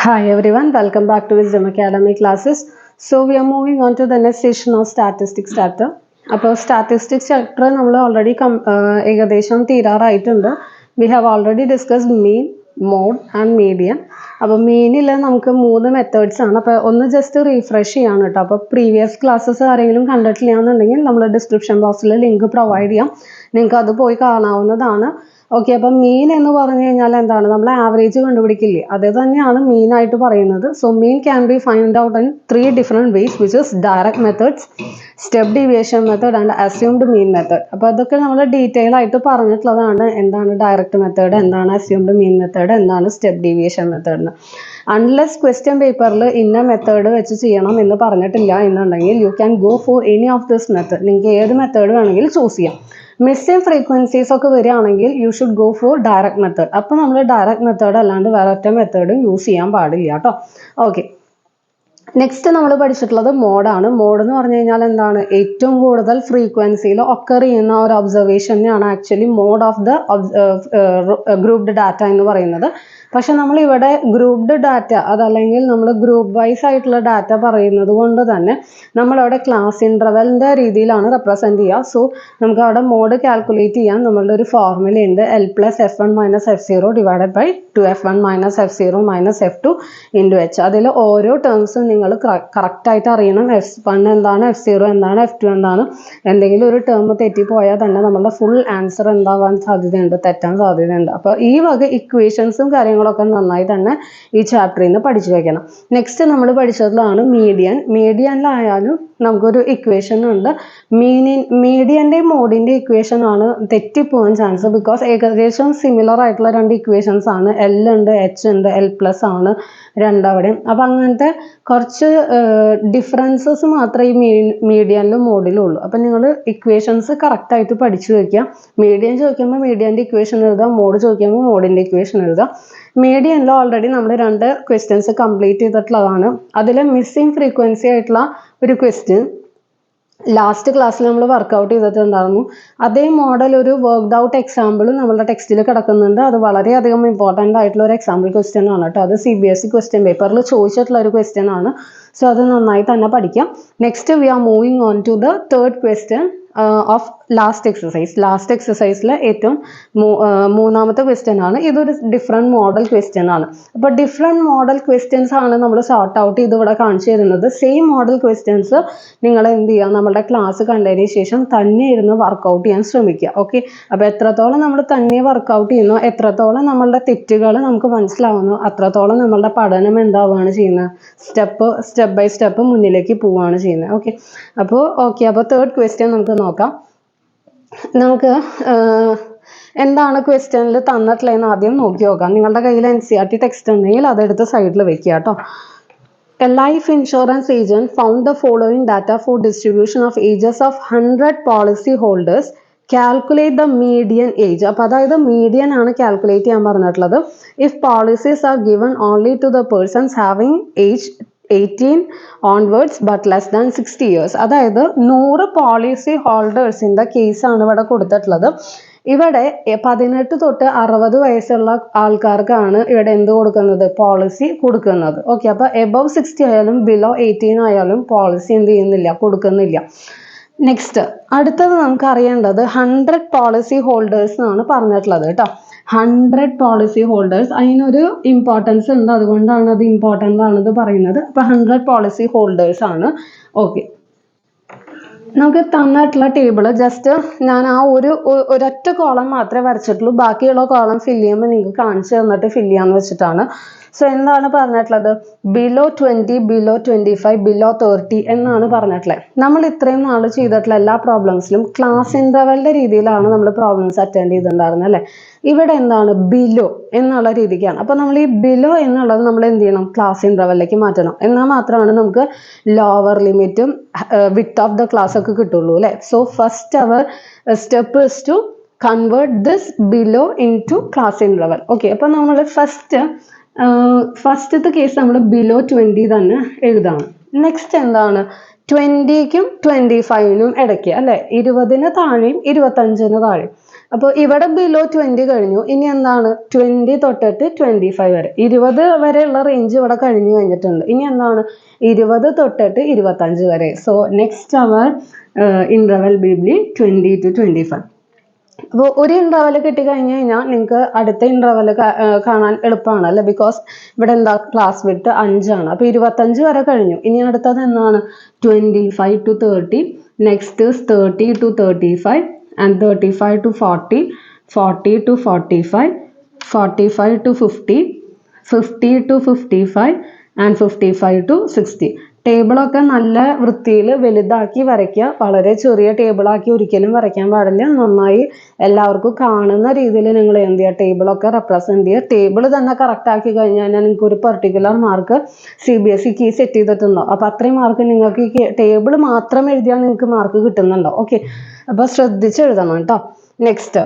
Hi everyone, welcome back to Wisdom Academy classes. So we are moving on to the next session of statistics chapter. അപ്പോൾ statistics chapter നമ്മൾ already ഏകദേശം തീരാറായിട്ടുണ്ട്. We have already discussed mean, mode and median. അപ്പോൾ മീനിൽ നമുക്ക് 3 methods ആണ്. അപ്പോൾ ഒന്ന് ജസ്റ്റ് റീഫ്രഷ് ചെയ്യാണ് കേട്ടോ. അപ്പോൾ പ്രീവിയസ് ക്ലാസ്സസ് ആരെങ്കിലും കണ്ടിട്ടില്ല എന്നുണ്ടെങ്കിൽ നമ്മൾ ഡിസ്ക്രിപ്ഷൻ ബോക്സിൽ ലിങ്ക് പ്രൊവൈഡ് ചെയ്യാം, നിങ്ങൾക്ക് അത് പോയി കാണാവുന്നതാണ്. ഓക്കെ, അപ്പം മീൻ എന്ന് പറഞ്ഞു കഴിഞ്ഞാൽ എന്താണ്, നമ്മൾ ആവറേജ് കണ്ടുപിടിക്കില്ലേ, അത് തന്നെയാണ് മീൻ ആയിട്ട് പറയുന്നത്. So mean can be find out in 3 different ways, which is direct methods, step deviation method and assumed mean method. അപ്പോൾ അതൊക്കെ നമ്മൾ ഡീറ്റെയിൽ ആയിട്ട് പറഞ്ഞിട്ടുള്ളതാണ്. എന്താണ് ഡയറക്റ്റ് മെത്തേഡ്, എന്താണ് അസ്യൂംഡ് മീൻ മെത്തേഡ്, എന്താണ് step deviation method. Unless question പേപ്പറിൽ ഇന്ന മെത്തേഡ് വെച്ച് ചെയ്യണം എന്ന് പറഞ്ഞിട്ടില്ല എന്നുണ്ടെങ്കിൽ you can go for any of this method. നിങ്ങൾക്ക് ഏത് മെത്തേഡ് വേണമെങ്കിലും ചൂസ് ചെയ്യാം. മിസ്സിംഗ് ഫ്രീക്വൻസീസ് ഒക്കെ വരികയാണെങ്കിൽ you should go for direct method. അപ്പോൾ നമ്മൾ ഡയറക്റ്റ് മെത്തേഡ് അല്ലാണ്ട് വേറെ ഒറ്റ മെത്തേഡും യൂസ് ചെയ്യാൻ പാടില്ല കേട്ടോ. ഓക്കെ, നെക്സ്റ്റ് നമ്മൾ പഠിച്ചിട്ടുള്ളത് മോഡാണ്. മോഡ് എന്ന് പറഞ്ഞു കഴിഞ്ഞാൽ എന്താണ്, ഏറ്റവും കൂടുതൽ ഫ്രീക്വൻസിയിൽ ഒക്കർ ചെയ്യുന്ന ഒരു ഒബ്സർവേഷനെയാണ് actually mode of the grouped data എന്ന് പറയുന്നത്. പക്ഷെ നമ്മൾ ഇവിടെ ഗ്രൂപ്പ്ഡ് ഡാറ്റ അതല്ലെങ്കിൽ നമ്മൾ ഗ്രൂപ്പ് വൈസ് ആയിട്ടുള്ള ഡാറ്റ പറയുന്നത് കൊണ്ട് തന്നെ നമ്മളവിടെ ക്ലാസ് ഇൻ്റർവെലിൻ്റെ രീതിയിലാണ് റെപ്രസെൻറ്റ് ചെയ്യുക. സോ നമുക്ക് അവിടെ മോഡ് കാൽക്കുലേറ്റ് ചെയ്യാൻ നമ്മളുടെ ഒരു ഫോർമുലയുണ്ട്, L+F1 - F0 / 2F1 - F0 - F2 × H. അതിൽ ഓരോ ടേംസും നിങ്ങൾ കറക്റ്റായിട്ട് അറിയണം. F1 എന്താണ്, F0 എന്താണ്, F2 എന്താണ്. എന്തെങ്കിലും ഒരു ടേം തെറ്റിപ്പോയാൽ തന്നെ നമ്മളുടെ ഫുൾ ആൻസർ എന്താവാൻ സാധ്യതയുണ്ട്, തെറ്റാൻ സാധ്യതയുണ്ട്. അപ്പോൾ ഈ വക ഇക്വേഷൻസും കാര്യങ്ങളൊക്കെ നന്നായി തന്നെ ഈ ചാപ്റ്ററിൽ നിന്ന് പഠിച്ചു വയ്ക്കണം. നെക്സ്റ്റ് നമ്മൾ പഠിച്ചതാണ് മീഡിയൻ. മീഡിയനിലായാലും നമുക്കൊരു ഇക്വേഷൻ ഉണ്ട്. മീഡിയൻ്റെ മോഡിൻ്റെ ഇക്വേഷൻ ആണ് തെറ്റിപ്പോകാൻ ചാൻസ്, ബിക്കോസ് ഏകദേശം സിമിലർ ആയിട്ടുള്ള 2 ഇക്വേഷൻസ് ആണ്. L ഉണ്ട്, H ഉണ്ട്, L+ ആണ് രണ്ടവിടെയും. അപ്പം അങ്ങനത്തെ കുറച്ച് ഡിഫറൻസസ് മാത്രമേ ഈ മീഡിയനിലും മോഡിലും ഉള്ളൂ. അപ്പം നിങ്ങൾ ഇക്വേഷൻസ് കറക്റ്റായിട്ട് പഠിച്ചു വയ്ക്കുക. മീഡിയൻ ചോദിക്കുമ്പോൾ മീഡിയൻ്റെ ഇക്വേഷൻ എഴുതുക, മോഡ് ചോദിക്കുമ്പോൾ മോഡിൻ്റെ ഇക്വേഷൻ എഴുതുക. മീഡിയനിൽ ഓൾറെഡി നമ്മൾ 2 ക്വസ്റ്റ്യൻസ് കംപ്ലീറ്റ് ചെയ്തിട്ടുള്ളതാണ്. അതിൽ മിസ്സിംഗ് ഫ്രീക്വൻസി ആയിട്ടുള്ള ഒരു ക്വസ്റ്റ്യൻ ലാസ്റ്റ് ക്ലാസ്സിൽ നമ്മൾ വർക്കൗട്ട് ചെയ്തിട്ടുണ്ടായിരുന്നു. അതേ മോഡൽ ഒരു വർക്ക്ഡ് ഔട്ട് എക്സാമ്പിൾ നമ്മളുടെ ടെക്സ്റ്റിൽ കിടക്കുന്നുണ്ട്. അത് വളരെയധികം ഇമ്പോർട്ടൻ്റ് ആയിട്ടുള്ള ഒരു എക്സാമ്പിൾ ക്വസ്റ്റ്യൻ ആണ് കേട്ടോ. അത് CBSE ക്വസ്റ്റ്യൻ പേപ്പറിൽ ചോദിച്ചിട്ടുള്ള ഒരു ക്വസ്റ്റ്യൻ ആണ്. സോ അത് നന്നായി തന്നെ പഠിക്കാം. Next we are moving on to the 3rd question of last exercise. Last എക്സസൈസിലെ ഏറ്റവും 3ാമത്തെ ക്വസ്റ്റ്യൻ ആണ്. ഇതൊരു ഡിഫറെൻറ്റ് മോഡൽ ക്വസ്റ്റ്യൻ ആണ്. അപ്പോൾ ഡിഫറെൻറ്റ് മോഡൽ ക്വസ്റ്റ്യൻസ് ആണ് നമ്മൾ സോർട്ട് ഔട്ട് ചെയ്ത് ഇവിടെ കാണിച്ചു തരുന്നത്. സെയിം മോഡൽ ക്വസ്റ്റ്യൻസ് നിങ്ങൾ എന്ത് ചെയ്യുക, നമ്മുടെ ക്ലാസ് കണ്ടതിന് ശേഷം തന്നെ ഇരുന്ന് വർക്കൗട്ട് ചെയ്യാൻ ശ്രമിക്കുക. ഓക്കെ, അപ്പോൾ എത്രത്തോളം നമ്മൾ തന്നെ വർക്കൗട്ട് ചെയ്യുന്നു, എത്രത്തോളം നമ്മളുടെ തെറ്റുകൾ നമുക്ക് മനസ്സിലാവുന്നു, അത്രത്തോളം നമ്മളുടെ പഠനം എന്താവുകയാണ് ചെയ്യുന്നത്, സ്റ്റെപ്പ് ബൈ സ്റ്റെപ്പ് മുന്നിലേക്ക് പോവുകയാണ് ചെയ്യുന്നത്. ഓക്കെ, അപ്പോൾ 3rd ക്വസ്റ്റ്യൻ നമുക്ക് നോക്കാം. നമുക്ക് എന്താണ് ക്വസ്റ്റ്യനിൽ തന്നിട്ടുള്ളതെന്ന് ആദ്യം നോക്കി നോക്കാം. നിങ്ങളുടെ കയ്യിൽ NCERT ടെക്സ്റ്റ് ഉണ്ടെങ്കിൽ അതെടുത്ത് സൈഡിൽ വെക്കുക കേട്ടോ. A life insurance agent found the following data for distribution of ages of 100 policy holders. Calculate the median age. അപ്പോൾ അതായത് മീഡിയൻ ആണ് കാൽക്കുലേറ്റ് ചെയ്യാൻ പറഞ്ഞിട്ടുള്ളത്. If policies are given only to the persons having age 18 onwards but less than 60 years. അതായത് 100 policy ഹോൾഡേഴ്സിൻ്റെ കേസാണ് ഇവിടെ കൊടുത്തിട്ടുള്ളത്. ഇവിടെ 18 തൊട്ട് 60 വയസ്സുള്ള ആൾക്കാർക്കാണ് ഇവിടെ എന്ത് കൊടുക്കുന്നത്, പോളിസി കൊടുക്കുന്നത്. ഓക്കെ, അപ്പോൾ എബവ് 60 ആയാലും ബിലോ 18 ആയാലും പോളിസി എന്ത് ചെയ്യുന്നില്ല, കൊടുക്കുന്നില്ല. നെക്സ്റ്റ് അടുത്തത് നമുക്ക് അറിയേണ്ടത് 100 പോളിസി ഹോൾഡേഴ്സ് എന്നാണ് പറഞ്ഞിട്ടുള്ളത് കേട്ടോ. 100 പോളിസി ഹോൾഡേഴ്സ്, അതിനൊരു ഇമ്പോർട്ടൻസ് ഉണ്ട്, അതുകൊണ്ടാണ് അത് ഇമ്പോർട്ടൻ്റ് ആണെന്ന് പറയുന്നത്. അപ്പോൾ 100 പോളിസി ഹോൾഡേഴ്സ് ആണ്. ഓക്കെ, നമുക്ക് തന്നിട്ടുള്ള ടേബിൾ ജസ്റ്റ് ഞാൻ ആ ഒരൊറ്റ കോളം മാത്രമേ വരച്ചിട്ടുള്ളൂ. ബാക്കിയുള്ള കോളം ഫില്ല് ചെയ്യുമ്പോൾ നിങ്ങൾക്ക് കാണിച്ചു തന്നിട്ട് ഫില്ല് ചെയ്യാന്ന് വെച്ചിട്ടാണ്. സോ എന്താണ് പറഞ്ഞിട്ടുള്ളത്, ബിലോ 20, ബിലോ 25, ബിലോ 30 എന്നാണ് പറഞ്ഞിട്ടുള്ളത്. നമ്മൾ ഇത്രയും നാൾ ചെയ്തിട്ടുള്ള എല്ലാ പ്രോബ്ലംസിലും ക്ലാസ് ഇൻ്റർവെലിൻ്റെ രീതിയിലാണ് നമ്മൾ പ്രോബ്ലംസ് അറ്റൻഡ് ചെയ്തിട്ടുണ്ടായിരുന്നത് അല്ലേ. ഇവിടെ എന്താണ്, ബിലോ എന്നുള്ള രീതിക്കാണ്. അപ്പോൾ നമ്മൾ ഈ ബിലോ എന്നുള്ളത് നമ്മൾ എന്ത് ചെയ്യണം, ക്ലാസ് ഇൻ്റർവെലിലേക്ക് മാറ്റണം. എന്നാൽ മാത്രമാണ് നമുക്ക് ലോവർ ലിമിറ്റും വിഡ്ത്ത് ഓഫ് ദ ക്ലാസ് ഒക്കെ കിട്ടുള്ളൂ അല്ലേ. So first our step is to convert this below into class interval. Okay, അപ്പോൾ നമ്മൾ ഫസ്റ്റത്തെ കേസ് നമ്മൾ ബിലോ 20 തന്നെ എഴുതാണ്. നെക്സ്റ്റ് എന്താണ്, 20ക്കും 25നും ഇടയ്ക്ക് അല്ലേ, 20-ന് താഴെയും 25-ന് താഴെയും. അപ്പോൾ ഇവിടെ ബിലോ 20 കഴിഞ്ഞു. ഇനി എന്താണ് 20 തൊട്ടിട്ട് 25 വരെ, 20 വരെയുള്ള റേഞ്ച് ഇവിടെ കഴിഞ്ഞിട്ടുണ്ട്. ഇനി എന്താണ് 20 തൊട്ടിട്ട് 25 വരെ. So next our interval will be 20 to 25. അപ്പോൾ ഒരു ഇന്റർവെൽ കിട്ടിക്കഴിഞ്ഞ് കഴിഞ്ഞാൽ നിങ്ങൾക്ക് അടുത്ത ഇന്റർവെൽ കാണാൻ എളുപ്പമാണ് അല്ലേ, ബിക്കോസ് ഇവിടെ എന്താ ക്ലാസ് വിട്ട് 5 ആണ്. അപ്പോൾ 25 വരെ കഴിഞ്ഞു. ഇനി അടുത്തത് എന്താണ് 25 to 30, next 30 to 35 and 35 to 40, 40 to 45, 45 to 50, 50 to 55 and 55 to 60. ടേബിളൊക്കെ നല്ല വൃത്തിയിൽ വലുതാക്കി വരയ്ക്കുക. വളരെ ചെറിയ ടേബിളാക്കി ഒരിക്കലും വരയ്ക്കാൻ പാടില്ല. നന്നായി എല്ലാവർക്കും കാണുന്ന രീതിയിൽ നിങ്ങൾ എന്ത് ചെയ്യുക, ടേബിളൊക്കെ റെപ്രസെൻറ്റ് ചെയ്യുക. ടേബിൾ തന്നെ കറക്റ്റ് ആക്കി കഴിഞ്ഞാൽ നിങ്ങൾക്ക് ഒരു particular mark CBSE key set ചെയ്തിട്ടുണ്ടോ, അപ്പോൾ അത്രയും മാർക്ക് നിങ്ങൾക്ക് ഈ ടേബിൾ മാത്രം എഴുതിയാൽ നിങ്ങൾക്ക് മാർക്ക് കിട്ടുന്നുണ്ടോ. ഓക്കെ, അപ്പോൾ ശ്രദ്ധിച്ച് എഴുതണം കേട്ടോ. നെക്സ്റ്റ്,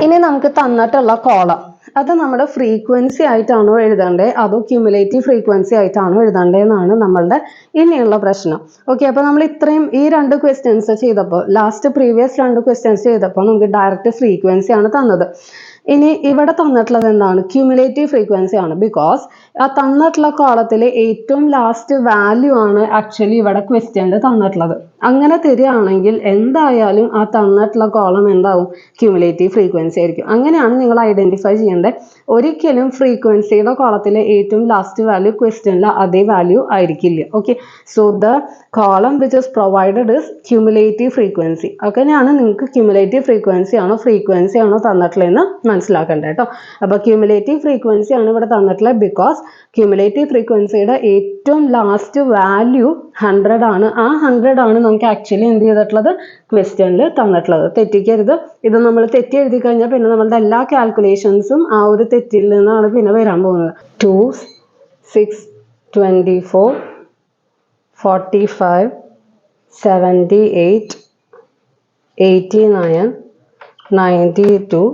ഇനി നമുക്ക് തന്നിട്ടുള്ള കോളം അത് നമ്മുടെ ഫ്രീക്വൻസി ആയിട്ടാണോ എഴുതേണ്ടത് അതോ ക്യുമുലേറ്റീവ് ഫ്രീക്വൻസി ആയിട്ടാണോ എഴുതേണ്ടതെന്നാണ് നമ്മളുടെ ഇനിയുള്ള പ്രശ്നം. ഓക്കെ, അപ്പോൾ നമ്മൾ ഇത്രയും ഈ 2 ക്വസ്റ്റ്യൻസ് ചെയ്തപ്പോൾ, പ്രീവിയസ് 2 ക്വസ്റ്റ്യൻസ് ചെയ്തപ്പോൾ നമുക്ക് ഡയറക്റ്റ് ഫ്രീക്വൻസി ആണ് തന്നത്. ഇനി ഇവിടെ തന്നിട്ടുള്ളത് എന്താണ്, ക്യുമുലേറ്റീവ് ഫ്രീക്വൻസി ആണ്. ബിക്കോസ് ആ തന്നിട്ടുള്ള കോളത്തിൽ ഏറ്റവും ലാസ്റ്റ് വാല്യൂ ആണ് ആക്ച്വലി ഇവിടെ ക്വസ്റ്റ്യനിൽ തന്നിട്ടുള്ളത്. അങ്ങനെ തരികയാണെങ്കിൽ എന്തായാലും ആ തന്നിട്ടുള്ള കോളം എന്താവും, ക്യുമുലേറ്റീവ് ഫ്രീക്വൻസി ആയിരിക്കും. അങ്ങനെയാണ് നിങ്ങൾ ഐഡന്റിഫൈ ചെയ്യേണ്ടത്. ഒരിക്കലും ഫ്രീക്വൻസിയുടെ കോളത്തിലെ ഏറ്റവും ലാസ്റ്റ് വാല്യൂ ക്വസ്റ്റ്യനിൽ അതേ വാല്യൂ ആയിരിക്കില്ല. Okay, so the column which is provided is cumulative frequency. അങ്ങനെയാണ് നിങ്ങൾക്ക് ക്യുമുലേറ്റീവ് ഫ്രീക്വൻസി ആണോ തന്നിട്ടുള്ളതെന്ന് മനസ്സിലാക്കേണ്ടത് കേട്ടോ. അപ്പോൾ ക്യുമുലേറ്റീവ് ഫ്രീക്വൻസി ആണ് ഇവിടെ തന്നിട്ടുള്ളത്. ബിക്കോസ് ക്യുമുലേറ്റീവ് ഫ്രീക്വൻസിയുടെ ഏറ്റവും ലാസ്റ്റ് വാല്യൂ 100 ആണ്. ആ 100 ആണ് നമുക്ക് ആക്ച്വലി എന്ത് ചെയ്തിട്ടുള്ളത്, ക്വസ്റ്റ്യനിൽ തന്നിട്ടുള്ളത്. തെറ്റിക്കരുത്. ഇത് നമ്മൾ തെറ്റി എഴുതി കഴിഞ്ഞാൽ പിന്നെ നമ്മളുടെ എല്ലാ കാൽക്കുലേഷൻസും ആ ഒരു തെറ്റിൽ നിന്നാണ് പിന്നെ വരാൻ പോകുന്നത്. 2, 6, 24, 45, 78, 89, 92,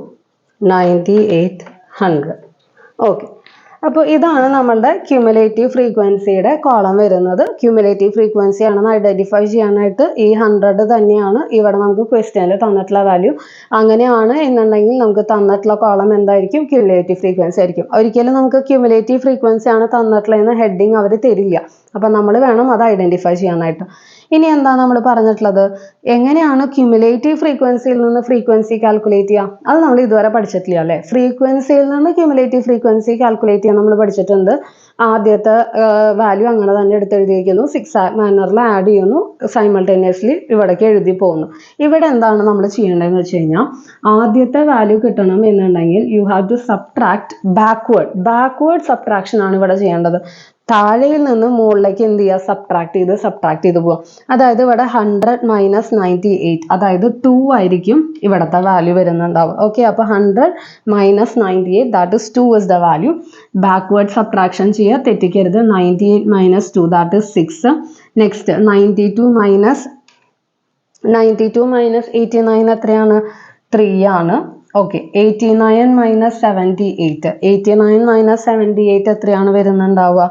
98, 100. ഓക്കെ, അപ്പോൾ ഇതാണ് നമ്മളുടെ ക്യുമുലേറ്റീവ് ഫ്രീക്വൻസിയുടെ കോളം വരുന്നത്. ക്യുമുലേറ്റീവ് ഫ്രീക്വൻസി ആണെന്ന് ഐഡന്റിഫൈ ചെയ്യാനായിട്ട് ഈ 100 തന്നെയാണ് ഇവിടെ നമുക്ക് ക്വസ്റ്റ്യനിൽ തന്നിട്ടുള്ള വാല്യൂ. അങ്ങനെയാണ് എന്നുണ്ടെങ്കിൽ നമുക്ക് തന്നിട്ടുള്ള കോളം എന്തായിരിക്കും, ക്യുമുലേറ്റീവ് ഫ്രീക്വൻസി ആയിരിക്കും. ഒരിക്കലും നമുക്ക് ക്യുമുലേറ്റീവ് ഫ്രീക്വൻസി ആണ് തന്നിട്ടുള്ളതെന്ന് ഹെഡിങ് അവർ തരില്ല. അപ്പം നമ്മൾ വേണം അത് ഐഡന്റിഫൈ ചെയ്യാനായിട്ട്. ഇനി എന്താ നമ്മൾ പറഞ്ഞിട്ടുള്ളത്, എങ്ങനെയാണ് ക്യുമുലേറ്റീവ് ഫ്രീക്വൻസിയിൽ നിന്ന് ഫ്രീക്വൻസി കാൽക്കുലേറ്റ് ചെയ്യുക, അത് നമ്മൾ ഇതുവരെ പഠിച്ചിട്ടില്ല അല്ലേ. ഫ്രീക്വൻസിയിൽ നിന്ന് ക്യുമുലേറ്റീവ് ഫ്രീക്വൻസി കാൽക്കുലേറ്റ് ചെയ്യാൻ നമ്മൾ പഠിച്ചിട്ടുണ്ട്. ആദ്യത്തെ വാല്യൂ അങ്ങനെ തന്നെ എടുത്തെഴുതിയിരിക്കുന്നു, 6 മാനറിൽ ആഡ് ചെയ്യുന്നു, സൈമൾട്ടേനിയസ്ലി ഇവിടേക്ക് എഴുതി പോകുന്നു. ഇവിടെ എന്താണ് നമ്മൾ ചെയ്യേണ്ടതെന്ന് വെച്ച് കഴിഞ്ഞാൽ, ആദ്യത്തെ വാല്യൂ കിട്ടണം എന്നുണ്ടെങ്കിൽ you have to subtract backward subtraction ആണ് ഇവിടെ ചെയ്യേണ്ടത്. താഴെയിൽ നിന്ന് മുകളിലേക്ക് എന്ത് ചെയ്യുക, സബ്ട്രാക്ട് ചെയ്ത് പോവാം. അതായത് ഇവിടെ 100 മൈനസ് 98, അതായത് 2 ആയിരിക്കും ഇവിടുത്തെ വാല്യൂ വരുന്നുണ്ടാവും. ഓക്കെ, അപ്പോൾ 100 minus 98 that is 2 is the value. Backward subtraction ചെയ്യുക, തെറ്റിക്കരുത്. 98 minus 2 that is 6. Next 92 minus 89 എത്രയാണ്, 3 ആണ്. ഓക്കെ, 89 മൈനസ് 78 എത്രയാണ് വരുന്നുണ്ടാവുക,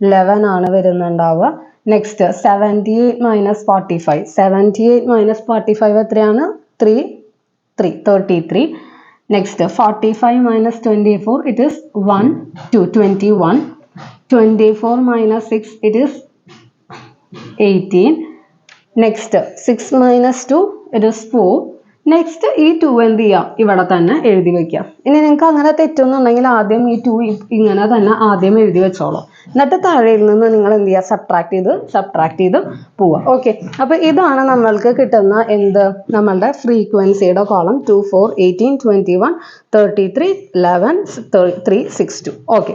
11 ആണ് വരുന്നുണ്ടാവുക. നെക്സ്റ്റ് 78 മൈനസ് 45 എത്രയാണ്, 33. Next 45 minus 24 it is 1, 2, 21. 24 minus 6 it is 18. Next 6 minus 2 it is 4. Next ഈ 2 എന്ത് ചെയ്യാം, ഇവിടെ തന്നെ എഴുതി വെക്കാം. ഇനി നിങ്ങൾക്ക് അങ്ങനെ തെറ്റുന്നുണ്ടെങ്കിൽ ആദ്യം ഈ 2 ഇങ്ങനെ തന്നെ ആദ്യം എഴുതി വെച്ചോളൂ. എന്നിട്ട് താഴെയിൽ നിന്ന് നിങ്ങൾ എന്ത് ചെയ്യുക, സബ്ട്രാക്ട് ചെയ്ത് പോവുക. ഓക്കെ, അപ്പോൾ ഇതാണ് നമ്മൾക്ക് കിട്ടുന്ന നമ്മളുടെ ഫ്രീക്വൻസിയുടെ കോളം 2, 4, 18, 21, 33, 11, 3, 6, 2. ഓക്കെ,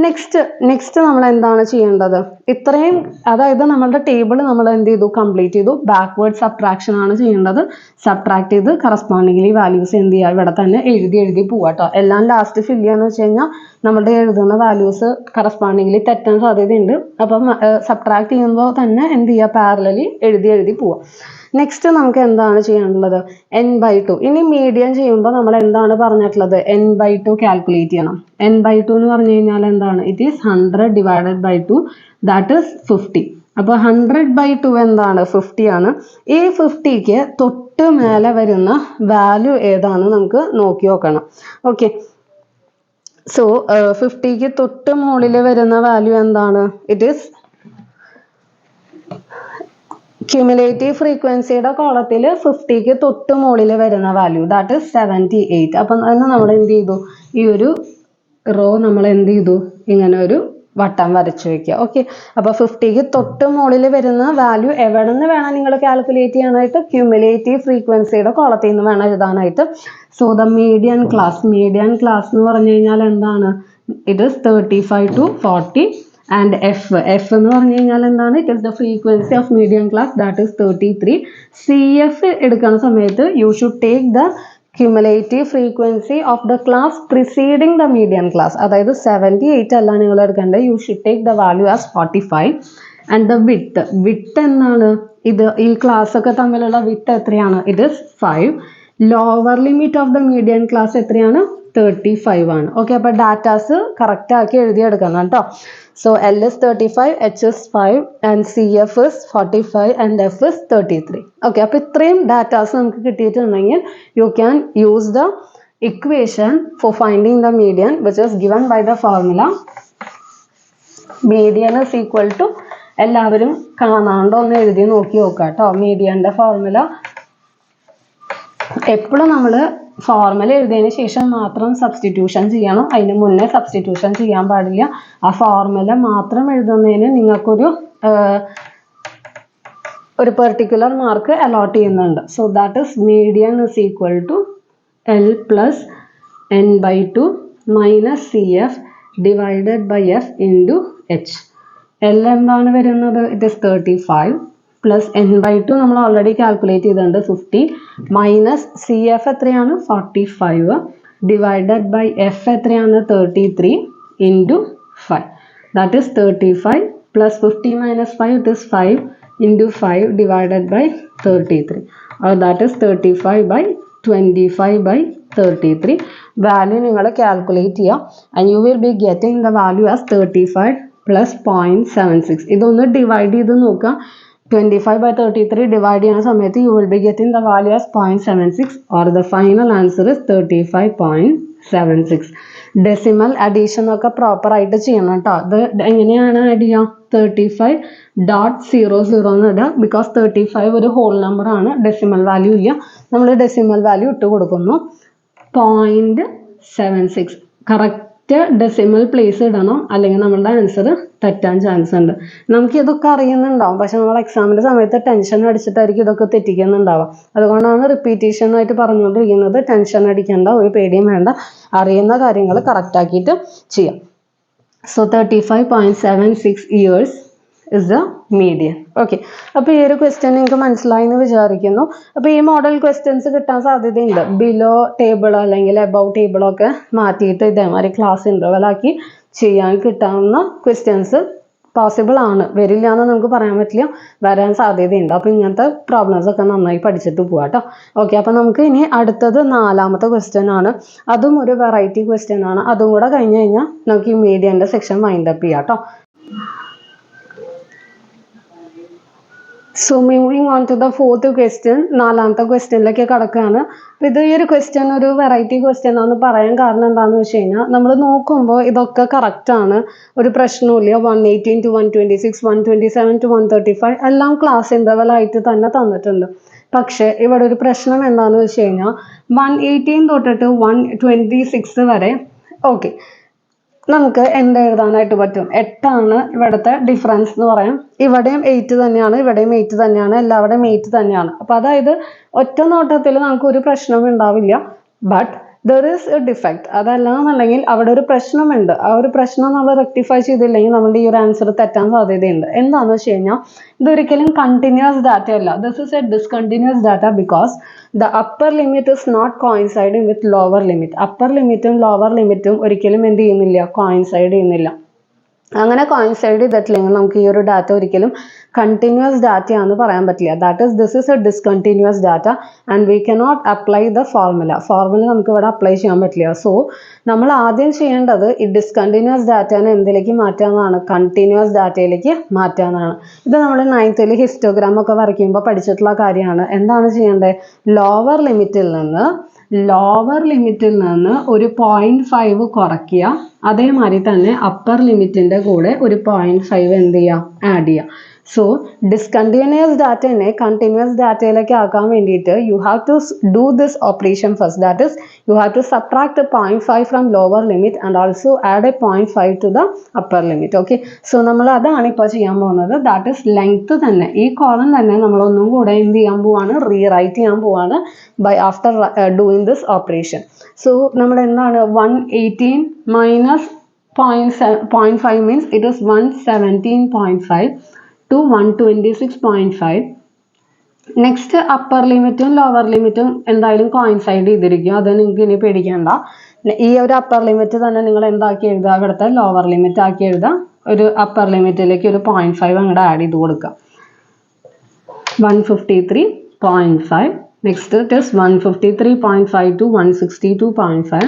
നെക്സ്റ്റ് നമ്മൾ എന്താണ് ചെയ്യേണ്ടത്, ഇത്രയും അതായത് നമ്മളുടെ ടേബിൾ നമ്മൾ എന്ത് ചെയ്തു, കംപ്ലീറ്റ് ചെയ്തു. ബാക്ക്വേർഡ് സബ്ട്രാക്ഷൻ ആണ് ചെയ്യേണ്ടത്. സബ്ട്രാക്ട് ചെയ്ത് കറസ്പോണ്ടിംഗ്ലി വാല്യൂസ് എന്ത് ചെയ്യുക, ഇവിടെ തന്നെ എഴുതി പോവാട്ടോ. എല്ലാം ലാസ്റ്റ് ഫില്ല് ചെയ്യാന്ന് വെച്ച് കഴിഞ്ഞാൽ നമ്മളുടെ എഴുതുന്ന വാല്യൂസ് കറസ്പോണ്ടിംഗ്ലി തെറ്റാൻ സാധ്യതയുണ്ട്. അപ്പം സബ്ട്രാക്ട് ചെയ്യുമ്പോൾ തന്നെ എന്ത് ചെയ്യുക, പാരലലി എഴുതി പോവുക. നെക്സ്റ്റ് നമുക്ക് എന്താണ് ചെയ്യാനുള്ളത്, n/2. ഇനി മീഡിയൻ ചെയ്യുമ്പോൾ നമ്മൾ എന്താണ് പറഞ്ഞിട്ടുള്ളത്, n/2 കാൽക്കുലേറ്റ് ചെയ്യണം. n/2 എന്ന് പറഞ്ഞു കഴിഞ്ഞാൽ എന്താണ്, it is 100 divided by 2 that is 50. അപ്പോൾ 100/2 എന്താണ്? 50 ആണ്. ഈ 50ക്ക് തൊട്ട് മേലെ വരുന്ന വാല്യൂ ഏതാണ് നമുക്ക് നോക്കി നോക്കണം. ഓക്കെ, സോ 50ക്ക് തൊട്ട് മുകളിൽ വരുന്ന വാല്യൂ എന്താണ്? ഇറ്റ് ഈസ് ക്യുമുലേറ്റീവ് ഫ്രീക്വൻസിയുടെ കോളത്തിൽ 50ക്ക് തൊട്ട് മുകളിൽ വരുന്ന വാല്യൂ ദാറ്റ് ഇസ് 78. അപ്പം തന്നെ നമ്മൾ എന്ത് ചെയ്തു? ഈ ഒരു റോ നമ്മൾ എന്ത് ചെയ്തു? ഇങ്ങനെ ഒരു വട്ടം വരച്ചു വെക്കുക. ഓക്കെ, അപ്പോൾ 50ക്ക് തൊട്ട് മുകളിൽ വരുന്ന വാല്യൂ എവിടെ നിന്ന് വേണം നിങ്ങൾ കാൽക്കുലേറ്റ് ചെയ്യാനായിട്ട്? ക്യുമുലേറ്റീവ് ഫ്രീക്വൻസിയുടെ കോളത്തിൽ നിന്ന് വേണം എഴുതാനായിട്ട്. സോ ദ മീഡിയൻ ക്ലാസ് എന്ന് പറഞ്ഞു കഴിഞ്ഞാൽ എന്താണ്? It is 35 to 40. And F എന്ന് പറഞ്ഞു കഴിഞ്ഞാൽ എന്താണ്? It is the frequency of medium class that is 33. CF എടുക്കുന്ന സമയത്ത് you should take the cumulative frequency of the class preceding the medium class. അതായത് 78 അല്ല നിങ്ങൾ എടുക്കേണ്ടത്. You should take the value as 45. And the width എന്താണ്? ഇത് ഈ class ഒക്കെ തമ്മിലുള്ള വിഡ്ത്ത് എത്രയാണ്? It is 5. Lower limit of the medium class എത്രയാണ്? 35 ആണ്. ഓക്കെ, അപ്പോൾ ഡാറ്റാസ് കറക്റ്റ് ആക്കി എഴുതിയെടുക്കണം കേട്ടോ. So L is 35, H is 5 and CF is 45 and F is 33. Okay, അപ്പോൾ ഇത്രയും ഡാറ്റാസ് നമുക്ക് കിട്ടിയിട്ടുണ്ടെങ്കിൽ you can use the equation for finding the median which is given by the formula. Median is equal to, എല്ലാവരും കാണാണ്ട് ഒന്ന് എഴുതി നോക്കി നോക്കുക കേട്ടോ. മീഡിയൻ്റെ ഫോർമുല എപ്പോഴും നമ്മൾ ഫോർമുല എഴുതിയതിന് ശേഷം മാത്രം സബ്സ്റ്റിറ്റ്യൂഷൻ ചെയ്യണം. അതിന് മുന്നേ സബ്സ്റ്റിറ്റ്യൂഷൻ ചെയ്യാൻ പാടില്ല. ആ ഫോർമുല മാത്രം എഴുതുന്നതിന് നിങ്ങൾക്കൊരു പെർട്ടിക്കുലർ മാർക്ക് അലോട്ട് ചെയ്യുന്നുണ്ട്. So that is median is equal to L plus n/2 minus CF divided by F into H. L എന്താണ് വരുന്നത്? ഇറ്റ് ഇസ് 35 പ്ലസ് n/2 നമ്മൾ ഓൾറെഡി കാൽക്കുലേറ്റ് ചെയ്തിട്ടുണ്ട് 50 മൈനസ് CF എത്രയാണ്? 45 ഡിവൈഡഡ് ബൈ F എത്രയാണ്? 33 into 5. That is 35 plus 50 minus 5 it is 5 into 5 divided by 33. That is 35/25/33. Value നിങ്ങൾ calculate ചെയ്യുക and you will be getting the value as 35 plus 0.76. ഇതൊന്ന് divide ചെയ്ത് നോക്കുക. 25/33 divide ചെയ്യുന്ന സമയത്ത് you will be getting the value as 0.76 or the final answer is 35.76. Decimal addition ഒക്കെ proper ആയിട്ട് ചെയ്യണം കേട്ടോ. അത് എങ്ങനെയാണ് ആഡ് ചെയ്യുക? 35.00 എന്ന് ഇടുക. ബിക്കോസ് 35 ഒരു ഹോൾ നമ്പർ ആണ്, ഡെസിമൽ വാല്യൂ ഇല്ല. നമ്മൾ ഡെസിമൽ വാല്യൂ ഇട്ട് കൊടുക്കുന്നു. 0.76 കറക്റ്റ് ഡെസിമൽ പ്ലേസ് ഇടണം, അല്ലെങ്കിൽ നമ്മളുടെ ആൻസർ തെറ്റാൻ ചാൻസ് ഉണ്ട്. നമുക്ക് ഇതൊക്കെ അറിയുന്നുണ്ടാവും, പക്ഷെ നമ്മൾ എക്സാമിൻ്റെ സമയത്ത് ടെൻഷൻ അടിച്ചിട്ടായിരിക്കും ഇതൊക്കെ തെറ്റിക്കുന്നുണ്ടാവുക. അതുകൊണ്ടാണ് റിപ്പീറ്റേഷനായിട്ട് പറഞ്ഞുകൊണ്ടിരിക്കുന്നത്. ടെൻഷൻ അടിക്കേണ്ട, ഒരു പേടിയും വേണ്ട, അറിയുന്ന കാര്യങ്ങൾ കറക്റ്റ് ആക്കിയിട്ട് ചെയ്യാം. So 35.76 years is the median. Okay, അപ്പോൾ ഈ ഒരു ക്വസ്റ്റ്യൻ നിങ്ങൾക്ക് മനസ്സിലായി എന്ന് വിചാരിക്കുന്നു. അപ്പോൾ ഈ മോഡൽ ക്വസ്റ്റ്യൻസ് കിട്ടാൻ സാധ്യതയുണ്ട്. ബിലോ ടേബിൾ അല്ലെങ്കിൽ എബവ് ടേബിളൊക്കെ മാറ്റിയിട്ട് ഇതേമാതിരി ക്ലാസ് ഇൻ്റർവെലാക്കി ചെയ്യാൻ കിട്ടാവുന്ന ക്വസ്റ്റ്യൻസ് പോസിബിൾ ആണ്. വരില്ല എന്ന് നമുക്ക് പറയാൻ പറ്റില്ല, വരാൻ സാധ്യതയുണ്ട്. അപ്പോൾ ഇങ്ങനത്തെ പ്രോബ്ലംസ് ഒക്കെ നന്നായി പഠിച്ചിട്ട് പോകാം കേട്ടോ. ഓക്കെ, അപ്പോൾ നമുക്ക് ഇനി അടുത്തത് 4ാമത്തെ ക്വസ്റ്റ്യൻ ആണ്. അതും ഒരു വെറൈറ്റി ക്വസ്റ്റ്യൻ ആണ്. അതും കൂടെ കഴിഞ്ഞ് കഴിഞ്ഞാൽ നമുക്ക് ഈ മീഡിയൻ്റെ സെക്ഷൻ വൈൻഡ് അപ്പ് ചെയ്യാം കേട്ടോ. So moving on to the 4th question. 4ാമത്തെ ക്വസ്റ്റ്യനിലേക്ക് കടക്കുകയാണ്. അപ്പോൾ ഇത് ഈ ഒരു ക്വസ്റ്റ്യൻ ഒരു വെറൈറ്റി ക്വസ്റ്റ്യൻ ആണെന്ന് പറയാൻ കാരണം എന്താണെന്ന് വെച്ച് കഴിഞ്ഞാൽ നമ്മൾ നോക്കുമ്പോൾ ഇതൊക്കെ കറക്റ്റാണ്, ഒരു പ്രശ്നവുമില്ല. 118 to 126, 127 to 135 എല്ലാം ക്ലാസ് ഇൻ്റർവെലായിട്ട് തന്നെ തന്നിട്ടുണ്ട്. പക്ഷേ ഇവിടെ ഒരു പ്രശ്നം എന്താണെന്ന് വെച്ച് കഴിഞ്ഞാൽ 118 തൊട്ടിട്ട് 126 വരെ ഓക്കെ നമുക്ക് എന്ത് എഴുതാനായിട്ട് പറ്റും? 8 ഇവിടുത്തെ ഡിഫറൻസ് എന്ന് പറയാം. ഇവിടെയും 8 തന്നെയാണ്, ഇവിടെയും 8 തന്നെയാണ്, എല്ലാവിടെയും 8 തന്നെയാണ്. അപ്പോൾ അതായത് ഒറ്റ നോട്ടത്തിൽ നമുക്കൊരു പ്രശ്നം ഉണ്ടാവില്ല. But there is A defect. അതല്ലാന്നുണ്ടെങ്കിൽ അവിടെ ഒരു പ്രശ്നമുണ്ട്. ആ ഒരു പ്രശ്നം നമ്മൾ റെക്ടിഫൈ ചെയ്തില്ലെങ്കിൽ നമ്മുടെ ഈ ഒരു ആൻസർ തെറ്റാൻ സാധ്യതയുണ്ട്. എന്താണെന്ന് വെച്ച് കഴിഞ്ഞാൽ ഇതൊരിക്കലും കണ്ടിന്യൂസ് ഡാറ്റ അല്ല. This is a discontinuous data because the upper limit is not coinciding with lower limit. Upper ലിമിറ്റും ലോവർ ലിമിറ്റും ഒരിക്കലും എന്ത് ചെയ്യുന്നില്ല? കോയിൻസൈഡ് ചെയ്യുന്നില്ല. അങ്ങനെ കോയിൻസൈഡ് ചെയ്തിട്ടില്ലെങ്കിൽ നമുക്ക് ഈ ഒരു ഡാറ്റ ഒരിക്കലും കണ്ടിന്യൂസ് ഡാറ്റ ആണെന്ന് പറയാൻ പറ്റില്ല. That is this is A discontinuous data and we cannot apply the formula നമുക്ക് ഇവിടെ അപ്ലൈ ചെയ്യാൻ പറ്റില്ല. സോ നമ്മൾ ആദ്യം ചെയ്യേണ്ടത് ഈ ഡിസ്കണ്ടിന്യൂസ് ഡാറ്റനെ എന്തിലേക്ക് മാറ്റാമെന്നാണ്, കണ്ടിന്യൂസ് ഡാറ്റയിലേക്ക് മാറ്റാമെന്നാണ്. ഇത് നമ്മൾ 9th ഹിസ്റ്റോഗ്രാം ഒക്കെ വരയ്ക്കുമ്പോൾ പഠിച്ചിട്ടുള്ള കാര്യമാണ്. എന്താണ് ചെയ്യേണ്ടത്, ലോവർ ലിമിറ്റിൽ നിന്ന് ഒരു 0.5 കുറയ്ക്കുക, അതേമാതിരി തന്നെ അപ്പർ ലിമിറ്റിൻ്റെ കൂടെ ഒരു 0.5 എന്ത് ചെയ്യുക, ആഡ് ചെയ്യുക. സോ ഡിസ്കണ്ടിന്യൂസ് ഡാറ്റനെ കണ്ടിന്യൂസ് ഡാറ്റയിലേക്ക് ആക്കാൻ വേണ്ടിയിട്ട് you have to do this operation first. That is you have to subtract 0.5 from lower limit and also add a 0.5 to the upper limit. Okay, so നമ്മൾ അതാണ് ഇപ്പോൾ ചെയ്യാൻ പോകുന്നത്. ദാറ്റ് ഇസ് ലെങ്ത് തന്നെ, ഈ കോളം തന്നെ നമ്മളൊന്നും കൂടെ എന്ത് ചെയ്യാൻ പോവാണ്, റീറൈറ്റ് ചെയ്യാൻ പോവാണ് by after doing this operation. So നമ്മൾ എന്താണ് 118 minus 0.5 means it is 117.5 to 126.5. Next upper ലിമിറ്റും ലോവർ ലിമിറ്റും എന്തായാലും കോയിൻസൈഡ് ചെയ്തിരിക്കും, അത് നിങ്ങൾക്ക് ഇനി പേടിക്കേണ്ട. ഈ ഒരു അപ്പർ ലിമിറ്റ് തന്നെ നിങ്ങൾ എന്താക്കി എഴുതുക, ഇവിടുത്തെ ലോവർ ലിമിറ്റ് ആക്കി എഴുതുക. ഒരു അപ്പർ ലിമിറ്റിലേക്ക് ഒരു 0.5 അങ്ങോട്ട് ആഡ് ചെയ്ത് കൊടുക്കുക. 153.5. Next it is 153.5 to 162.5,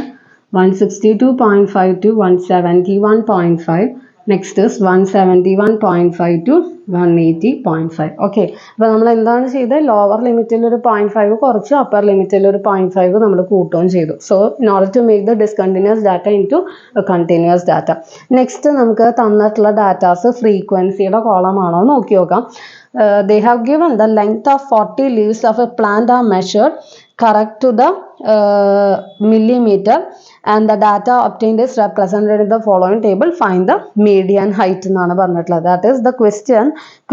162.5 to 171.5. Next is 171.5 to 180.5. Okay, അപ്പോൾ നമ്മൾ എന്താണ് ചെയ്തത്, ലോവർ ലിമിറ്റിൽ ഒരു 0.5 കുറച്ചു, അപ്പർ ലിമിറ്റിൽ ഒരു 0.5 നമ്മൾ കൂട്ടുകയും ചെയ്തു. So in order to make the discontinuous data into continuous data. Next നമുക്ക് തന്നിട്ടുള്ള ഡാറ്റാസ് ഫ്രീക്വൻസിയുടെ കോളമാണോ നോക്കി നോക്കാം. They have given the length of 40 leaves of a plant are measured correct to the millimeter and the data obtained is represented in the following table. Find the median height എന്നാണ് പറഞ്ഞിട്ടുള്ളത്. That is the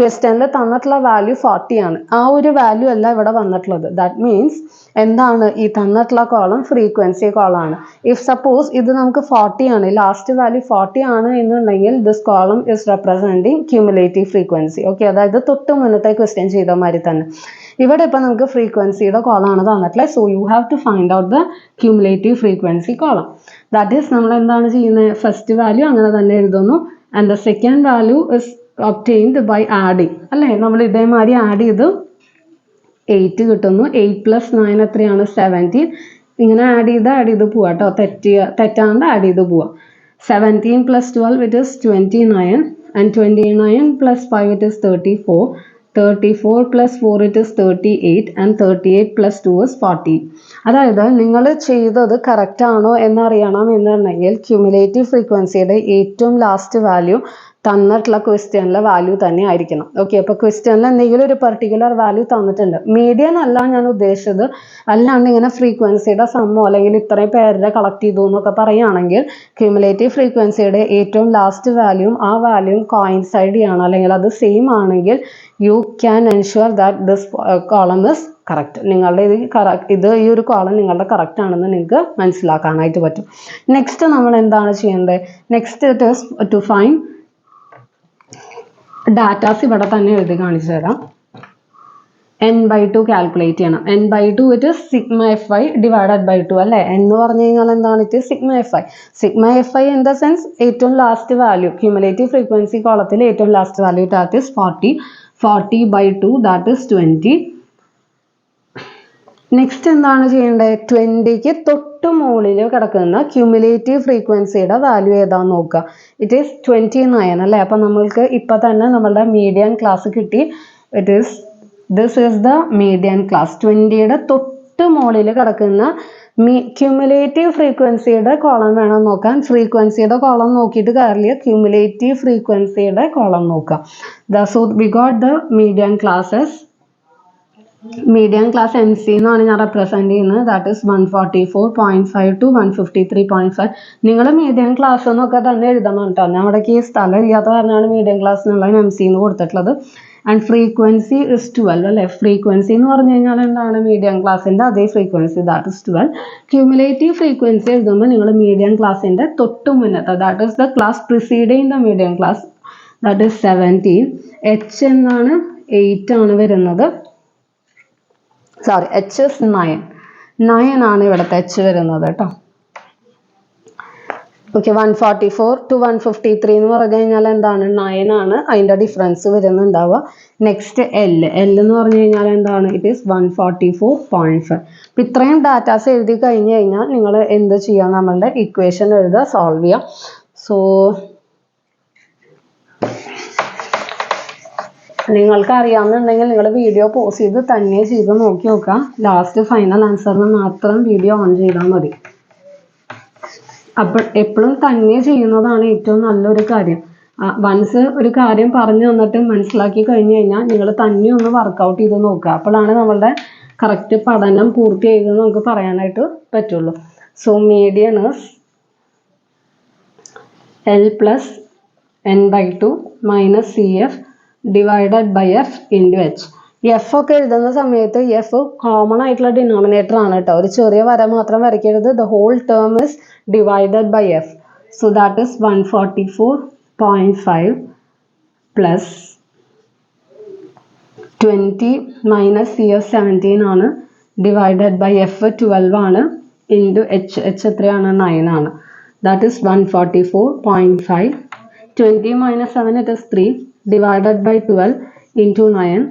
ക്വസ്റ്റ്യനിൽ തന്നിട്ടുള്ള value 40 ആണ്. ആ ഒരു value അല്ല ഇവിടെ വന്നിട്ടുള്ളത്. ദാറ്റ് മീൻസ് എന്താണ്, ഈ തന്നിട്ടുള്ള കോളം ഫ്രീക്വൻസി കോളമാണ്. ഇഫ് സപ്പോസ് ഇത് നമുക്ക് 40 ആണ്, ലാസ്റ്റ് വാല്യൂ 40 ആണ് എന്നുണ്ടെങ്കിൽ this column is representing cumulative frequency. Okay, അതായത് തൊട്ട് മുന്നത്തെ ക്വസ്റ്റ്യൻ ചെയ്ത മാതിരി തന്നെ ഇവിടെ ഇപ്പം നമുക്ക് ഫ്രീക്വൻസിയുടെ കോളമാണ് തന്നിട്ടുള്ളത്. So you have to find out the cumulative frequency column. That is നമ്മൾ എന്താണ് ചെയ്യുന്നത്, ഫസ്റ്റ് വാല്യൂ അങ്ങനെ തന്നെ എഴുതുന്നു and the second value is obtained by adding. അല്ലേ, നമ്മൾ ഇതേമാതിരി ആഡ് ചെയ്ത് 8 കിട്ടുന്നു. 8 + 9 എത്രയാണ്, 17. ഇങ്ങനെ ആഡ് ചെയ്ത് പോവാം കേട്ടോ, തെറ്റാണ്ട് ആഡ് ചെയ്ത് പോവാം. 17 + 12 it is 29 and 29 + 5 it is 34. 34 + 4 it is 38 and 38 + 2 is 40. അതായത് നിങ്ങൾ ചെയ്തത് കറക്റ്റ് ആണോ എന്നറിയണം എന്നുണ്ടെങ്കിൽ ക്യൂമുലേറ്റീവ് ഫ്രീക്വൻസിയുടെ ഏറ്റവും ലാസ്റ്റ് വാല്യൂ തന്നിട്ടുള്ള ക്വസ്റ്റ്യനിലെ വാല്യൂ തന്നെ ആയിരിക്കണം. ഓക്കെ, അപ്പോൾ ക്വസ്റ്റ്യനിൽ എന്തെങ്കിലും ഒരു പെർട്ടിക്കുലർ വാല്യൂ തന്നിട്ടുണ്ട്, മീഡിയൻ അല്ല ഞാൻ ഉദ്ദേശിച്ചത്, അല്ലാണ്ട് ഇങ്ങനെ ഫ്രീക്വൻസിയുടെ സമ്മോ അല്ലെങ്കിൽ ഇത്രയും പേരുടെ കളക്ട് ചെയ്തു എന്നൊക്കെ പറയുകയാണെങ്കിൽ ക്യൂമുലേറ്റീവ് ഫ്രീക്വൻസിയുടെ ഏറ്റവും ലാസ്റ്റ് വാല്യൂയും ആ വാല്യൂയും കോയിൻസൈഡ് ചെയ്യണം, അല്ലെങ്കിൽ അത് സെയിം ആണെങ്കിൽ you can ensure that this column is correct. നിങ്ങളുടെ ഈ ഒരു കോളം നിങ്ങളുടെ കറക്റ്റ് ആണെന്ന് നിങ്ങൾക്ക് മനസ്സിലാക്കാനായിട്ട് പറ്റും. നെക്സ്റ്റ് നമ്മൾ എന്താണ് ചെയ്യേണ്ടത്, next it is to find datas ഇവിടെ തന്നെ എഴുതി കാണിച്ചു തരാം. n/2 കാൽക്കുലേറ്റ് ചെയ്യണം. n/2 it is σFi divided by 2 അല്ലേ. എന്ന് പറഞ്ഞു കഴിഞ്ഞാൽ എന്താണ്, it σFi. σFi in the sense ഏറ്റവും ലാസ്റ്റ് വാല്യൂ, ക്യൂമുലേറ്റീവ് ഫ്രീക്വൻസി കോളത്തിൽ ഏറ്റവും last value that is 40. 40/2 that is 20. Next എന്താണ് ചെയ്യേണ്ടത്, 20ക്ക് തൊട്ട് മുകളിൽ കിടക്കുന്ന ക്യൂമുലേറ്റീവ് ഫ്രീക്വൻസിയുടെ വാല്യൂ ഏതാണെന്ന് നോക്കുക. ഇറ്റ് ഈസ് 29 അല്ലേ. അപ്പം നമ്മൾക്ക് ഇപ്പം തന്നെ നമ്മളുടെ മീഡിയൻ ക്ലാസ് കിട്ടി. This is the median class. 20യുടെ തൊട്ട് മുകളിൽ കിടക്കുന്ന ക്യൂമുലേറ്റീവ് ഫ്രീക്വൻസിയുടെ കോളം വേണം നോക്കാൻ. ഫ്രീക്വൻസിയുടെ കോളം നോക്കിയിട്ട് കാര്യമില്ല, ക്യൂമുലേറ്റീവ് ഫ്രീക്വൻസിയുടെ കോളം നോക്കാം. So we got the median classes. Median class MC എന്നാണ് ഞാൻ റെപ്രസെൻറ്റ് ചെയ്യുന്നത്. That is 144.5 to 153.5. നിങ്ങൾ മീഡിയൻ ക്ലാസ് എന്നൊക്കെ തന്നെ എഴുതണം കേട്ടോ. ഞാൻ അവിടേക്ക് ഈ സ്ഥലം ഇല്ലാത്ത കാരണമാണ് മീഡിയൻ ക്ലാസ് എന്നുള്ള MC എന്ന് കൊടുത്തിട്ടുള്ളത്. ആൻഡ് ഫ്രീക്വൻസി ഇസ് 12 അല്ലേ. ഫ്രീക്വൻസി എന്ന് പറഞ്ഞു കഴിഞ്ഞാൽ എന്താണ്, മീഡിയൻ ക്ലാസ്സിൻ്റെ അതേ frequency that is 12. Cumulative frequency എഴുതുമ്പോൾ നിങ്ങൾ മീഡിയൻ ക്ലാസ്സിൻ്റെ തൊട്ട് മുന്നത്തെ that is the class preceding the median class that is 17. H എന്നാണ് 8 ആണ് വരുന്നത്. സോറി, H ഇസ് 9 ആണ് ഇവിടുത്തെ H വരുന്നത് കേട്ടോ. ഓക്കെ 144 to 153 എന്ന് പറഞ്ഞു കഴിഞ്ഞാൽ എന്താണ് 9 ആണ് അതിൻ്റെ ഡിഫറൻസ് വരുന്നുണ്ടാവുക. നെക്സ്റ്റ് എൽ എന്ന് പറഞ്ഞു കഴിഞ്ഞാൽ എന്താണ് ഇറ്റ് ഈസ് 144.5. അപ്പം ഇത്രയും ഡാറ്റാസ് എഴുതി കഴിഞ്ഞ് കഴിഞ്ഞാൽ നിങ്ങൾ എന്ത് ചെയ്യുക നമ്മളുടെ ഇക്വേഷൻ എഴുതുക സോൾവ് ചെയ്യുക. സോ നിങ്ങൾക്ക് അറിയാമെന്നുണ്ടെങ്കിൽ നിങ്ങൾ വീഡിയോ പോസ് ചെയ്ത് തന്നെ ചെയ്ത് നോക്കി നോക്കുക. ലാസ്റ്റ് ഫൈനൽ ആൻസറിന് മാത്രം വീഡിയോ ഓൺ ചെയ്താൽ മതി. അപ്പോൾ എപ്പോഴും തന്നെ ചെയ്യുന്നതാണ് ഏറ്റവും നല്ലൊരു കാര്യം. വൺസ് ഒരു കാര്യം പറഞ്ഞു തന്നിട്ട് മനസ്സിലാക്കി കഴിഞ്ഞ് കഴിഞ്ഞാൽ നിങ്ങൾ തന്നെ ഒന്ന് വർക്കൗട്ട് ചെയ്ത് നോക്കുക. അപ്പോഴാണ് നമ്മളുടെ കറക്റ്റ് പഠനം പൂർത്തിയായതെന്ന് നമുക്ക് പറയാനായിട്ട് പറ്റുള്ളൂ. So median is L plus n/2 minus CF divided by F into H. F ഒക്കെ എഴുതുന്ന സമയത്ത് എഫ് കോമൺ ആയിട്ടുള്ള ഡിനോമിനേറ്റർ ആണ് കേട്ടോ. ഒരു ചെറിയ വര മാത്രം വരയ്ക്കരുത്. The whole term is divided by F. So that is 144.5 plus 20 minus CF 17 ആണ് ഡിവൈഡഡ് ബൈ എഫ് 12 ആണ് ഇൻറ്റു എച്ച് എത്രയാണ് 9 ആണ്. That is 144.5. 20 minus 7 it is 3 divided by 12 into 9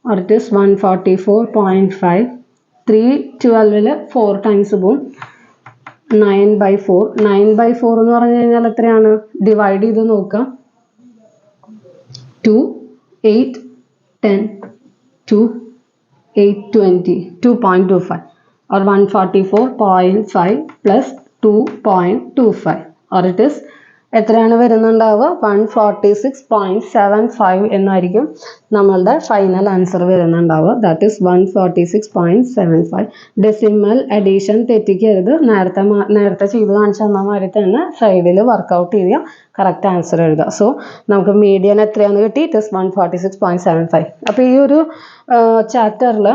or it is 144.5. 3 12 4 times പോകും 9/4. 9/4 എന്ന് പറഞ്ഞു കഴിഞ്ഞാൽ എത്രയാണ് ഡിവൈഡ് ചെയ്ത് നോക്കാം. 2 8 10 2 8 20 2.25 or 144.5 plus 2.25 or it is എത്രയാണ് വരുന്നുണ്ടാവുക 146.75 എന്നായിരിക്കും നമ്മളുടെ ഫൈനൽ ആൻസർ വരുന്നുണ്ടാവുക. That is 146.75. ഡെസിമൽ അഡീഷൻ തെറ്റിക്കരുത്. നേരത്തെ ചെയ്ത് കാണിച്ചു തന്ന മാതിരി തന്നെ സൈഡിൽ വർക്കൗട്ട് ചെയ്യുക, കറക്റ്റ് ആൻസർ എഴുതുക. സോ നമുക്ക് മീഡിയൻ എത്രയാണെന്ന് കിട്ടി ഇറ്റ് ഇസ് 146.75. അപ്പോൾ ഈ ഒരു ചാപ്റ്ററിൽ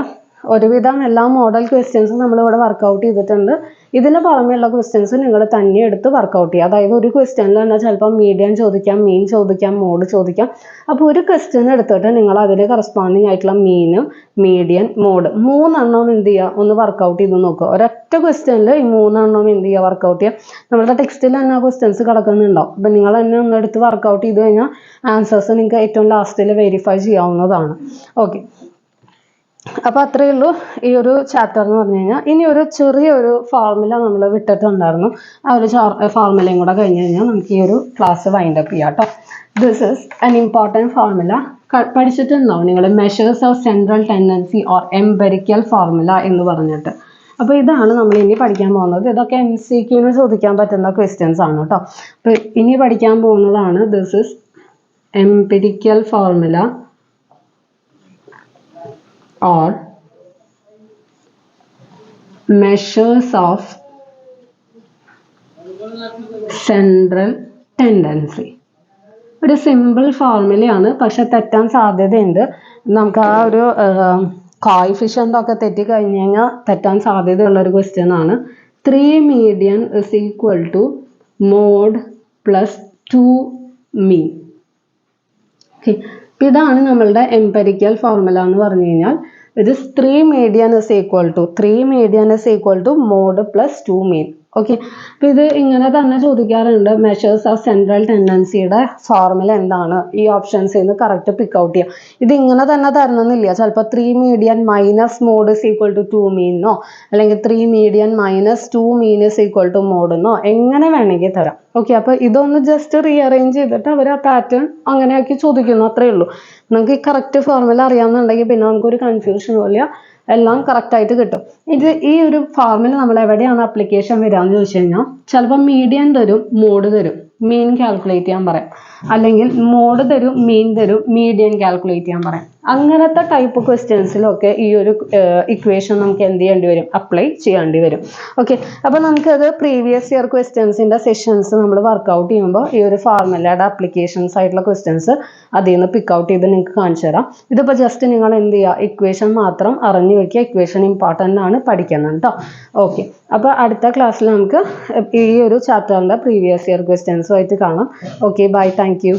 ഒരുവിധം എല്ലാ മോഡൽ ക്വസ്റ്റ്യൻസും നമ്മളിവിടെ വർക്കൗട്ട് ചെയ്തിട്ടുണ്ട്. ഇതിന് പുറമെയുള്ള ക്വസ്റ്റ്യൻസ് നിങ്ങൾ തന്നെ എടുത്ത് വർക്കൗട്ട് ചെയ്യുക. അതായത് ഒരു ക്വസ്റ്റ്യനിൽ തന്നെ ചിലപ്പോൾ മീഡിയൻ ചോദിക്കാം, മീൻ ചോദിക്കാം, മോഡ് ചോദിക്കാം. അപ്പോൾ ഒരു ക്വസ്റ്റ്യൻ എടുത്തിട്ട് നിങ്ങൾ അതിന് കറസ്പോണ്ടിങ് ആയിട്ടുള്ള മീന്, മീഡിയൻ, മോഡ് 3 എണ്ണം എന്ത് ചെയ്യുക ഒന്ന് വർക്കൗട്ട് ചെയ്ത് നോക്കുക. ഒരൊറ്റ ക്വസ്റ്റ്യനിൽ ഈ 3 എണ്ണം എന്ത് ചെയ്യുക വർക്കൗട്ട് ചെയ്യുക. നമ്മുടെ ടെക്സ്റ്റിൽ തന്നെ ആ ക്വസ്റ്റ്യൻസ് കിടക്കുന്നുണ്ടാവും. അപ്പോൾ നിങ്ങൾ തന്നെ ഒന്നെടുത്ത് വർക്കൗട്ട് ചെയ്ത് കഴിഞ്ഞാൽ ആൻസേഴ്സ് നിങ്ങൾക്ക് ഏറ്റവും ലാസ്റ്റിൽ വെരിഫൈ ചെയ്യാവുന്നതാണ്. ഓക്കെ, അപ്പോൾ അത്രയേ ഉള്ളൂ ഈ ഒരു ചാപ്റ്റർ എന്ന് പറഞ്ഞു കഴിഞ്ഞാൽ. ഇനി ഒരു ചെറിയൊരു ഫോർമുല നമ്മൾ വിട്ടിട്ടുണ്ടായിരുന്നു. ആ ഒരു ഫോർമുലയും കൂടെ കഴിഞ്ഞ് കഴിഞ്ഞാൽ നമുക്ക് ഈ ഒരു ക്ലാസ് വൈൻഡ് അപ്പ് ചെയ്യാം കേട്ടോ. This is an important formula. പഠിച്ചിട്ടുണ്ടാവും നിങ്ങൾ, measures of central tendency or empirical formula എന്ന് പറഞ്ഞിട്ട്. അപ്പോൾ ഇതാണ് നമ്മൾ ഇനി പഠിക്കാൻ പോകുന്നത്. ഇതൊക്കെ MCQന് ചോദിക്കാൻ പറ്റുന്ന ക്വസ്റ്റ്യൻസ് ആണ് കേട്ടോ. അപ്പോൾ ഇനി പഠിക്കാൻ പോകുന്നതാണ് this is empirical formula or measures of central tendency. ഒരു സിമ്പിൾ ഫോർമുലയാണ്, പക്ഷെ തെറ്റാൻ സാധ്യതയുണ്ട്. നമുക്ക് ആ ഒരു കോയിഫിഷ്യൻ്റ് ഒക്കെ തെറ്റിക്കഴിഞ്ഞ് കഴിഞ്ഞാൽ തെറ്റാൻ സാധ്യതയുള്ളൊരു ക്വസ്റ്റ്യൻ ആണ്. 3 median is equal to mod plus 2 mean. Okay, ഇതാണ് നമ്മളുടെ എംപെരിക്കൽ ഫോർമുല എന്ന് പറഞ്ഞു കഴിഞ്ഞാൽ. ഇത് 3 median is equal to mod plus 2 mean. Okay, അപ്പോൾ ഇത് ഇങ്ങനെ തന്നെ ചോദിക്കാറുണ്ട്. മെഷേഴ്സ് ഓഫ് സെൻട്രൽ ടെൻഡൻസിയുടെ ഫോർമുല എന്താണ്, ഈ ഓപ്ഷൻസിൽ നിന്ന് കറക്റ്റ് പിക്ക് ഔട്ട് ചെയ്യുക. ഇത് ഇങ്ങനെ തന്നെ തരണമെന്നില്ല. ചിലപ്പോൾ 3 median minus mode is equal to 2 മീനോ, അല്ലെങ്കിൽ 3 median minus 2 mean is equal to മോഡെന്നോ എങ്ങനെ വേണമെങ്കിൽ തരാം. ഓക്കെ, അപ്പോൾ ഇതൊന്ന് ജസ്റ്റ് റീഅറേഞ്ച് ചെയ്തിട്ട് അവർ ആ പാറ്റേൺ അങ്ങനെയാക്കി ചോദിക്കുന്നു, അത്രയേ ഉള്ളൂ. നമുക്ക് ഈ കറക്റ്റ് ഫോർമുല അറിയാമെന്നുണ്ടെങ്കിൽ പിന്നെ നമുക്കൊരു കൺഫ്യൂഷനും ഇല്ല, എല്ലാം കറക്റ്റായിട്ട് കിട്ടും. ഈ ഒരു ഫോർമുല നമ്മൾ എവിടെയാണ് ആപ്ലിക്കേഷൻ വരികയെന്ന് ചോദിച്ചു കഴിഞ്ഞാൽ, ചിലപ്പോൾ മീഡിയൻ തരും, മോഡ് തരും, മീൻ കാൽക്കുലേറ്റ് ചെയ്യാൻ പറയാം. അല്ലെങ്കിൽ മോഡ് തരും, മീൻ തരും, മീഡിയൻ കാൽക്കുലേറ്റ് ചെയ്യാൻ പറയാം. അങ്ങനത്തെ ടൈപ്പ് ക്വസ്റ്റ്യൻസിലൊക്കെ ഈ ഒരു ഇക്വേഷൻ നമുക്ക് എന്ത് ചെയ്യേണ്ടി വരും, അപ്ലൈ ചെയ്യേണ്ടി വരും. ഓക്കെ, അപ്പോൾ നമുക്കത് പ്രീവിയസ് ഇയർ ക്വസ്റ്റ്യൻസിൻ്റെ സെഷൻസ് നമ്മൾ വർക്കൗട്ട് ചെയ്യുമ്പോൾ ഈ ഒരു ഫോർമുലയുടെ ആപ്ലിക്കേഷൻസ് ആയിട്ടുള്ള ക്വസ്റ്റ്യൻസ് അതിൽ നിന്ന് പിക്ക് ഔട്ട് ചെയ്ത് നിങ്ങൾക്ക് കാണിച്ചു തരാം. ഇതിപ്പോൾ ജസ്റ്റ് നിങ്ങൾ എന്ത് ചെയ്യുക, ഇക്വേഷൻ മാത്രം അറിഞ്ഞു വയ്ക്കുക. ഇക്വേഷൻ ഇമ്പോർട്ടൻ്റ് ആണ്, പഠിക്കണം കേട്ടോ. ഓക്കെ, അപ്പോൾ അടുത്ത ക്ലാസ്സിൽ നമുക്ക് ഈ ഒരു ചാപ്റ്ററിൻ്റെ പ്രീവിയസ് ഇയർ ക്വസ്റ്റ്യൻസുമായിട്ട് കാണാം. Okay, bye, thank U.